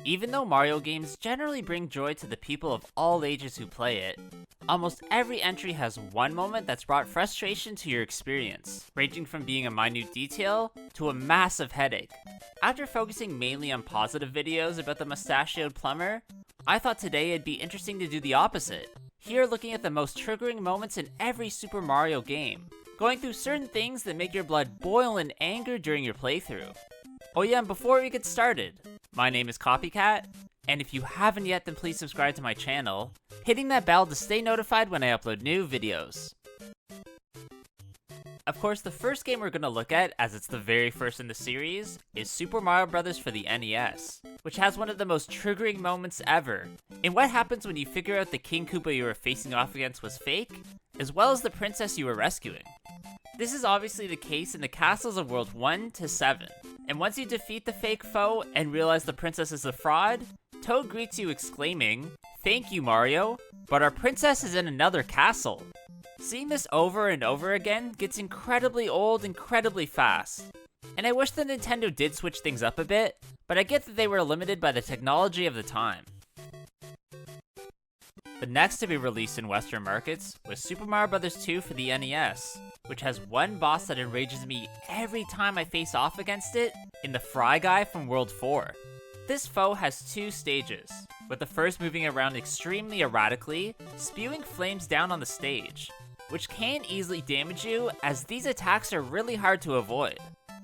Even though Mario games generally bring joy to the people of all ages who play it, almost every entry has one moment that's brought frustration to your experience, ranging from being a minute detail to a massive headache. After focusing mainly on positive videos about the mustachioed plumber, I thought today it'd be interesting to do the opposite. Here looking at the most triggering moments in every Super Mario game, going through certain things that make your blood boil in anger during your playthrough. Oh yeah, and before we get started, my name is Copycat, and if you haven't yet then please subscribe to my channel, hitting that bell to stay notified when I upload new videos. Of course, the first game we're going to look at, as it's the very first in the series, is Super Mario Bros. For the NES, which has one of the most triggering moments ever, in what happens when you figure out the King Koopa you were facing off against was fake, as well as the princess you were rescuing. This is obviously the case in the castles of World 1 to 7, and once you defeat the fake foe and realize the princess is a fraud, Toad greets you exclaiming, "Thank you, Mario, but our princess is in another castle." Seeing this over and over again gets incredibly old incredibly fast. And I wish that Nintendo did switch things up a bit, but I get that they were limited by the technology of the time. The next to be released in Western markets was Super Mario Bros. 2 for the NES, which has one boss that enrages me every time I face off against it in the Fry Guy from World 4. This foe has two stages, with the first moving around extremely erratically, spewing flames down on the stage, which can easily damage you as these attacks are really hard to avoid.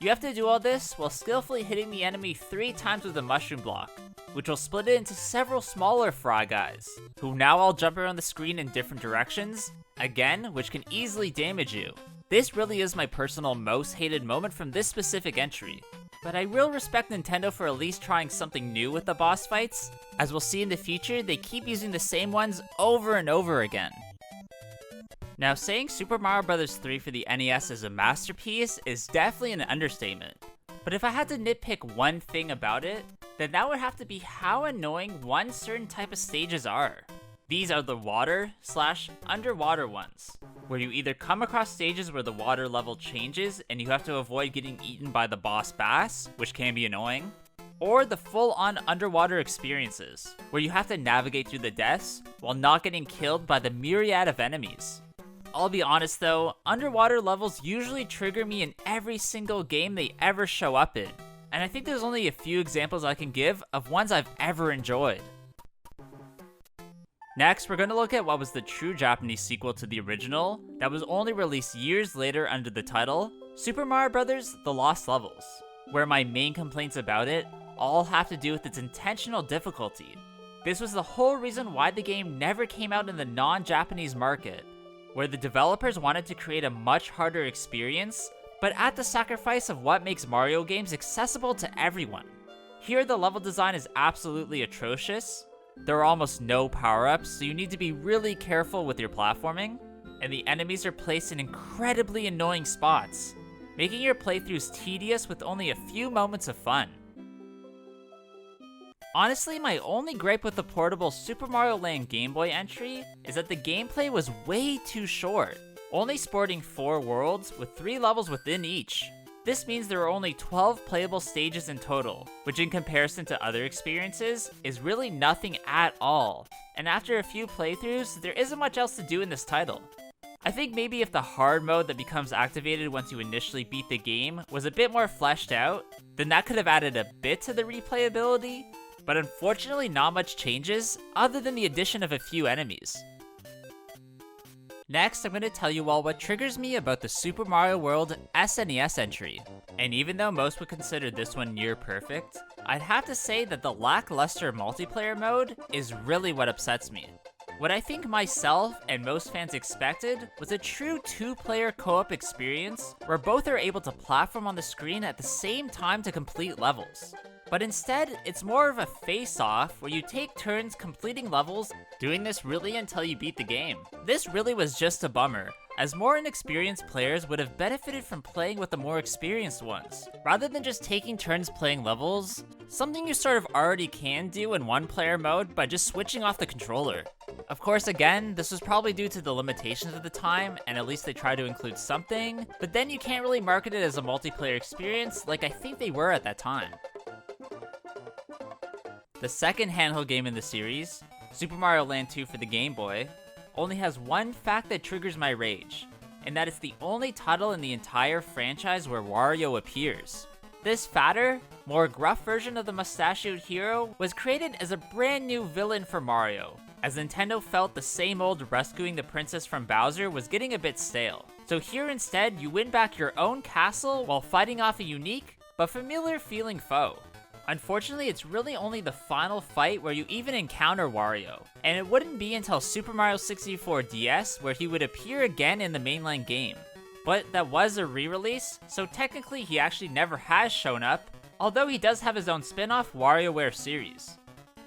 You have to do all this while skillfully hitting the enemy 3 times with a mushroom block, which will split it into several smaller Fry Guys, who now all jump around the screen in different directions, again, which can easily damage you. This really is my personal most hated moment from this specific entry, but I will respect Nintendo for at least trying something new with the boss fights. As we'll see in the future, they keep using the same ones over and over again. Now, saying Super Mario Bros. 3 for the NES is a masterpiece is definitely an understatement. But if I had to nitpick one thing about it, then that would have to be how annoying one certain type of stages are. These are the water/underwater ones, where you either come across stages where the water level changes and you have to avoid getting eaten by the boss bass, which can be annoying, or the full-on underwater experiences, where you have to navigate through the depths while not getting killed by the myriad of enemies. I'll be honest though, underwater levels usually trigger me in every single game they ever show up in, and I think there's only a few examples I can give of ones I've ever enjoyed. Next, we're going to look at what was the true Japanese sequel to the original that was only released years later under the title Super Mario Bros. The Lost Levels, where my main complaints about it all have to do with its intentional difficulty. This was the whole reason why the game never came out in the non-Japanese market, where the developers wanted to create a much harder experience, but at the sacrifice of what makes Mario games accessible to everyone. Here the level design is absolutely atrocious, there are almost no power-ups, so you need to be really careful with your platforming, and the enemies are placed in incredibly annoying spots, making your playthroughs tedious with only a few moments of fun. Honestly, my only gripe with the portable Super Mario Land Game Boy entry is that the gameplay was way too short, only sporting 4 worlds with 3 levels within each. This means there are only 12 playable stages in total, which in comparison to other experiences is really nothing at all, and after a few playthroughs, there isn't much else to do in this title. I think maybe if the hard mode that becomes activated once you initially beat the game was a bit more fleshed out, then that could have added a bit to the replayability, but unfortunately not much changes other than the addition of a few enemies. Next, I'm going to tell you all what triggers me about the Super Mario World SNES entry. And even though most would consider this one near perfect, I'd have to say that the lackluster multiplayer mode is really what upsets me. What I think myself and most fans expected was a true 2-player co-op experience where both are able to platform on the screen at the same time to complete levels. But instead, it's more of a face-off where you take turns completing levels, doing this really until you beat the game. This really was just a bummer, as more inexperienced players would have benefited from playing with the more experienced ones, rather than just taking turns playing levels, something you sort of already can do in one-player mode by just switching off the controller. Of course, again, this was probably due to the limitations of the time, and at least they tried to include something, but then you can't really market it as a multiplayer experience like I think they were at that time. The second handheld game in the series, Super Mario Land 2 for the Game Boy, only has one fact that triggers my rage, and that it's the only title in the entire franchise where Wario appears. This fatter, more gruff version of the mustachioed hero was created as a brand new villain for Mario, as Nintendo felt the same old rescuing the princess from Bowser was getting a bit stale. So here instead, you win back your own castle while fighting off a unique, but familiar feeling foe. Unfortunately, it's really only the final fight where you even encounter Wario, and it wouldn't be until Super Mario 64 DS where he would appear again in the mainline game. But that was a re-release, so technically he actually never has shown up, although he does have his own spin-off WarioWare series.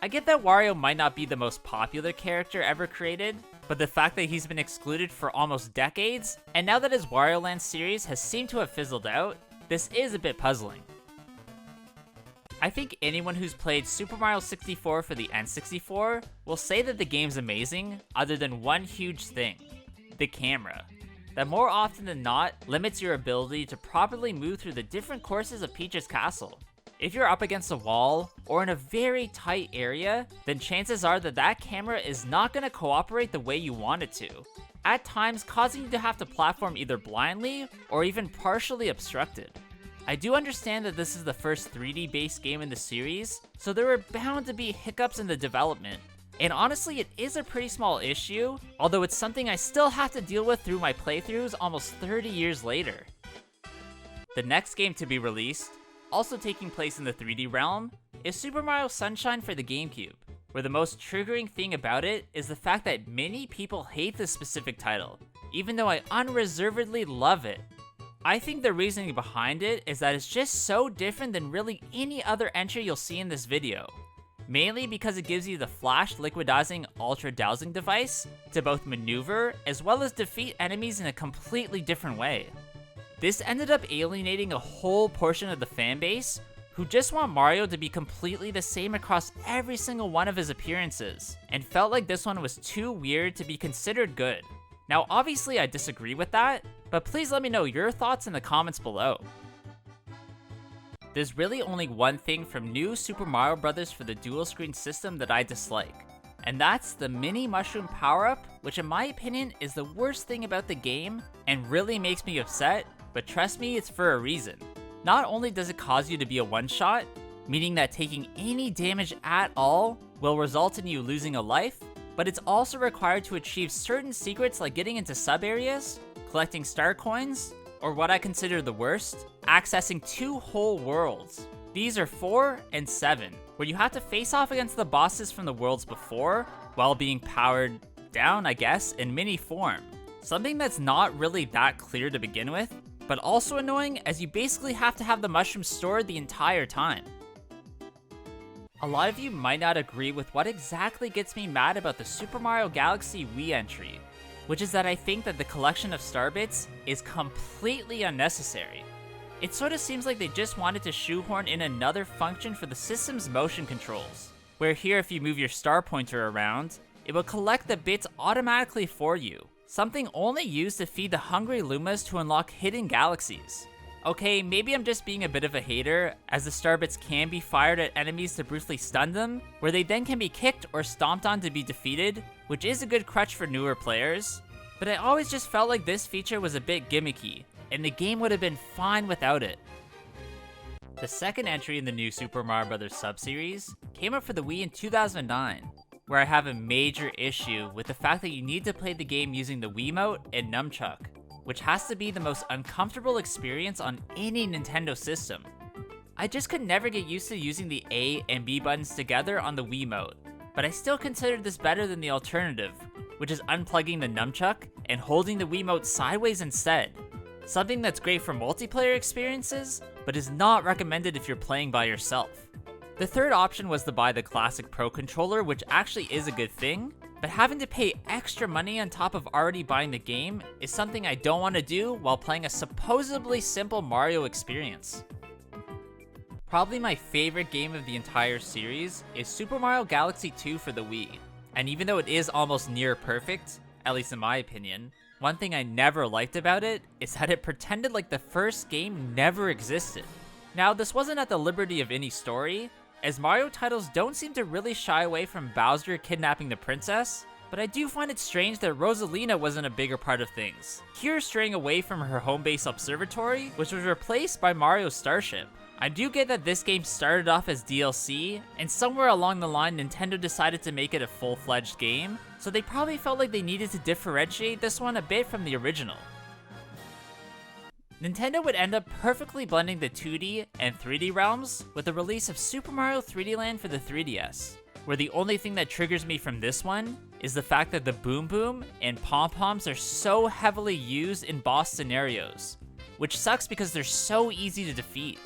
I get that Wario might not be the most popular character ever created, but the fact that he's been excluded for almost decades, and now that his Wario Land series has seemed to have fizzled out, this is a bit puzzling. I think anyone who's played Super Mario 64 for the N64 will say that the game's amazing, other than one huge thing: the camera. That more often than not limits your ability to properly move through the different courses of Peach's castle. If you're up against a wall, or in a very tight area, then chances are that that camera is not going to cooperate the way you want it to, at times causing you to have to platform either blindly or even partially obstructed. I do understand that this is the first 3D based game in the series, so there are bound to be hiccups in the development. And honestly, it is a pretty small issue, although it's something I still have to deal with through my playthroughs almost 30 years later. The next game to be released, also taking place in the 3D realm, is Super Mario Sunshine for the GameCube, where the most triggering thing about it is the fact that many people hate this specific title, even though I unreservedly love it. I think the reasoning behind it is that it's just so different than really any other entry you'll see in this video. Mainly because it gives you the flash liquidizing ultra dowsing device to both maneuver as well as defeat enemies in a completely different way. This ended up alienating a whole portion of the fanbase who just want Mario to be completely the same across every single one of his appearances, and felt like this one was too weird to be considered good. Now obviously I disagree with that, but please let me know your thoughts in the comments below. There's really only one thing from new Super Mario Bros. For the dual screen system that I dislike, and that's the mini mushroom power-up, which in my opinion is the worst thing about the game and really makes me upset, but trust me, it's for a reason. Not only does it cause you to be a one-shot, meaning that taking any damage at all will result in you losing a life, but it's also required to achieve certain secrets like getting into sub-areas, collecting star coins, or what I consider the worst, accessing 2 whole worlds. These are 4 and 7, where you have to face off against the bosses from the worlds before, while being powered down, I guess, in mini form. Something that's not really that clear to begin with, but also annoying as you basically have to have the mushrooms stored the entire time. A lot of you might not agree with what exactly gets me mad about the Super Mario Galaxy Wii entry, which is that I think that the collection of star bits is completely unnecessary. It sort of seems like they just wanted to shoehorn in another function for the system's motion controls, where here if you move your star pointer around, it will collect the bits automatically for you, something only used to feed the hungry Lumas to unlock hidden galaxies. Okay, maybe I'm just being a bit of a hater, as the star bits can be fired at enemies to briefly stun them, where they then can be kicked or stomped on to be defeated, which is a good crutch for newer players, but I always just felt like this feature was a bit gimmicky, and the game would have been fine without it. The second entry in the new Super Mario Bros. Sub-series came out for the Wii in 2009, where I have a major issue with the fact that you need to play the game using the Wiimote and Nunchuck, which has to be the most uncomfortable experience on any Nintendo system. I just could never get used to using the A and B buttons together on the Wiimote, but I still considered this better than the alternative, which is unplugging the Nunchuck and holding the Wiimote sideways instead. Something that's great for multiplayer experiences, but is not recommended if you're playing by yourself. The third option was to buy the classic Pro Controller, which actually is a good thing, but having to pay extra money on top of already buying the game is something I don't want to do while playing a supposedly simple Mario experience. Probably my favorite game of the entire series is Super Mario Galaxy 2 for the Wii, and even though it is almost near perfect, at least in my opinion, one thing I never liked about it is that it pretended like the first game never existed. Now, this wasn't at the liberty of any story, as Mario titles don't seem to really shy away from Bowser kidnapping the princess, but I do find it strange that Rosalina wasn't a bigger part of things, here straying away from her home base observatory, which was replaced by Mario's starship. I do get that this game started off as DLC, and somewhere along the line Nintendo decided to make it a full-fledged game, so they probably felt like they needed to differentiate this one a bit from the original. Nintendo would end up perfectly blending the 2D and 3D realms with the release of Super Mario 3D Land for the 3DS, where the only thing that triggers me from this one is the fact that the Boom Boom and Pom Poms are so heavily used in boss scenarios, which sucks because they're so easy to defeat.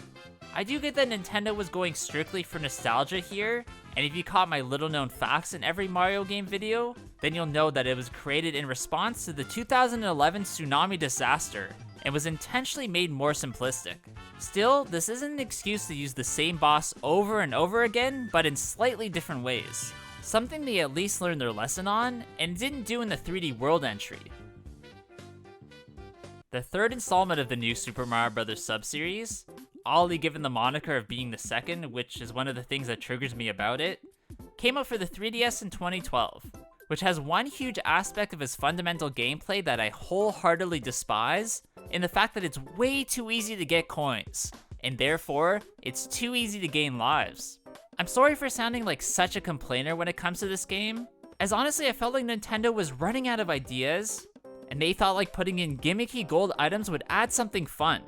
I do get that Nintendo was going strictly for nostalgia here, and if you caught my little known facts in every Mario game video, then you'll know that it was created in response to the 2011 tsunami disaster, and was intentionally made more simplistic. Still, this isn't an excuse to use the same boss over and over again, but in slightly different ways. Something they at least learned their lesson on, and didn't do in the 3D World entry. The third installment of the new Super Mario Bros. Sub-series, Ollie given the moniker of being the second, which is one of the things that triggers me about it, came out for the 3DS in 2012, which has one huge aspect of its fundamental gameplay that I wholeheartedly despise, in the fact that it's way too easy to get coins, and therefore, it's too easy to gain lives. I'm sorry for sounding like such a complainer when it comes to this game, as honestly I felt like Nintendo was running out of ideas, and they thought like putting in gimmicky gold items would add something fun.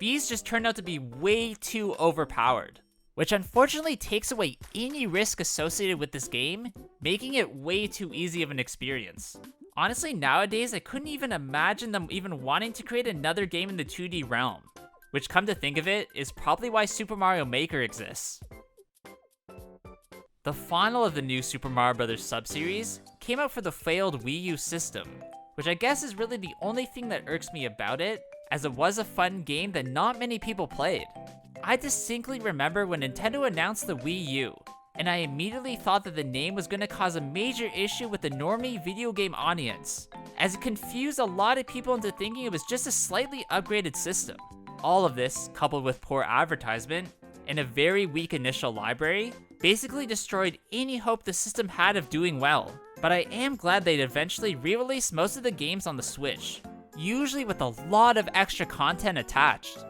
These just turned out to be way too overpowered, which unfortunately takes away any risk associated with this game, making it way too easy of an experience. Honestly, nowadays I couldn't even imagine them even wanting to create another game in the 2D realm, which come to think of it, is probably why Super Mario Maker exists. The final of the new Super Mario Bros. Sub-series came out for the failed Wii U system, which I guess is really the only thing that irks me about it, as it was a fun game that not many people played. I distinctly remember when Nintendo announced the Wii U, and I immediately thought that the name was going to cause a major issue with the normie video game audience, as it confused a lot of people into thinking it was just a slightly upgraded system. All of this, coupled with poor advertisement and a very weak initial library, basically destroyed any hope the system had of doing well. But I am glad they'd eventually re-released most of the games on the Switch, usually with a lot of extra content attached.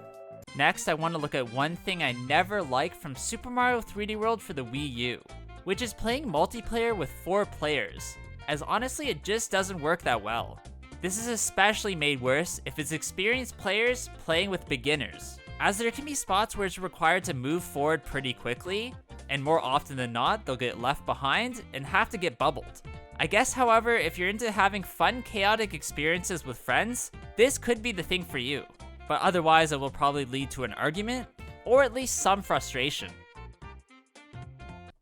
Next, I want to look at one thing I never liked from Super Mario 3D World for the Wii U, which is playing multiplayer with 4 players, as honestly it just doesn't work that well. This is especially made worse if it's experienced players playing with beginners, as there can be spots where it's required to move forward pretty quickly, and more often than not, they'll get left behind and have to get bubbled. I guess, however, if you're into having fun, chaotic experiences with friends, this could be the thing for you. But otherwise it will probably lead to an argument, or at least some frustration.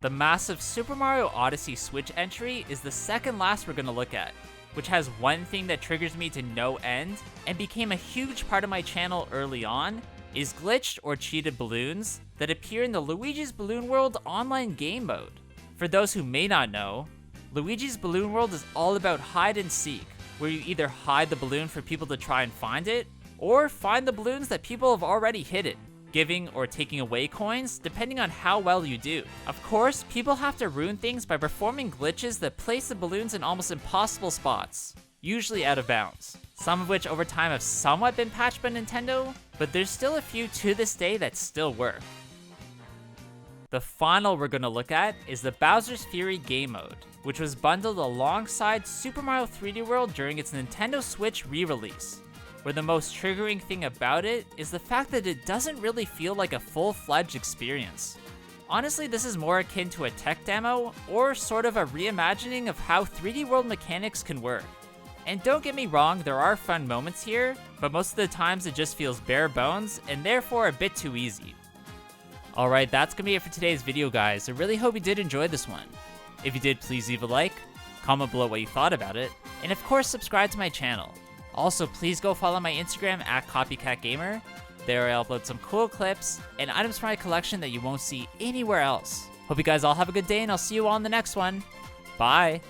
The massive Super Mario Odyssey Switch entry is the second last we're gonna look at, which has one thing that triggers me to no end, and became a huge part of my channel early on, is glitched or cheated balloons that appear in the Luigi's Balloon World online game mode. For those who may not know, Luigi's Balloon World is all about hide and seek, where you either hide the balloon for people to try and find it, or find the balloons that people have already hidden, giving or taking away coins depending on how well you do. Of course, people have to ruin things by performing glitches that place the balloons in almost impossible spots, usually out of bounds. Some of which over time have somewhat been patched by Nintendo, but there's still a few to this day that still work. The final we're going to look at is the Bowser's Fury game mode, which was bundled alongside Super Mario 3D World during its Nintendo Switch re-release, where the most triggering thing about it is the fact that it doesn't really feel like a full-fledged experience. Honestly, this is more akin to a tech demo, or sort of a reimagining of how 3D World mechanics can work. And don't get me wrong, there are fun moments here, but most of the times it just feels bare bones, and therefore a bit too easy. Alright, that's gonna be it for today's video, guys. I really hope you did enjoy this one. If you did, please leave a like, comment below what you thought about it, and of course subscribe to my channel. Also, please go follow my Instagram at CopyCatGamer. There I upload some cool clips and items from my collection that you won't see anywhere else. Hope you guys all have a good day, and I'll see you all in the next one. Bye!